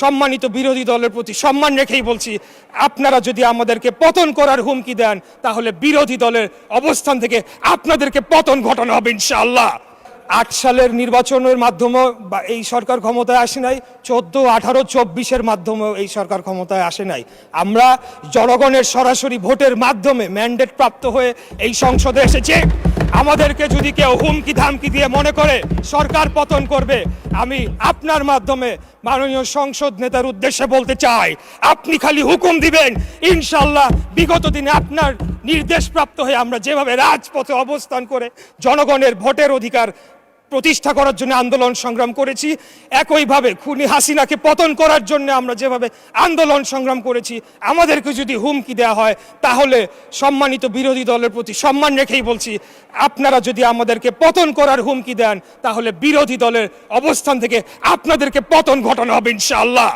সম্মানিত বিরোধী দলের প্রতি সম্মান রেখেই বলছি, আপনারা যদি আমাদেরকে পতন করার হুমকি দেন তাহলে বিরোধী দলের অবস্থান থেকে আপনাদেরকে পতন ঘটানো হবে ইনশাআল্লাহ। 8 সালের নির্বাচনের মাধ্যমে এই সরকার ক্ষমতায় আসে নাই, 14, 18, 24-এর মাধ্যমেও এই সরকার ক্ষমতায় আসে নাই। আমরা জনগণের সরাসরি ভোটের মাধ্যমে ম্যান্ডেট প্রাপ্ত হয়ে এই সংসদে এসেছে। আমাদেরকে যদি কেউ হুমকি ধামকি দিয়ে মনে করে সরকার পতন করবে, আমি আপনার মাধ্যমে মাননীয় সংসদ নেতার উদ্দেশ্যে বলতে চাই, আপনি খালি হুকুম দিবেন, ইনশাআল্লাহ বিগত দিনে আপনার নির্দেশ প্রাপ্ত হয়ে আমরা যেভাবে রাজপথে অবস্থান করে জনগণের ভোটের অধিকার প্রতিষ্ঠা করার জন্য আন্দোলন সংগ্রাম করেছি, একইভাবে খুনি হাসিনাকে পতন করার জন্য আমরা যেভাবে আন্দোলন সংগ্রাম করেছি, আমাদেরকে যদি হুমকি দেওয়া হয় তাহলে সম্মানিত বিরোধী দলের প্রতি সম্মান রেখেই বলছি, আপনারা যদি আমাদেরকে পতন করার হুমকি দেন তাহলে বিরোধী দলের অবস্থান থেকে আপনাদেরকে পতন ঘটানো হবে ইনশাআল্লাহ।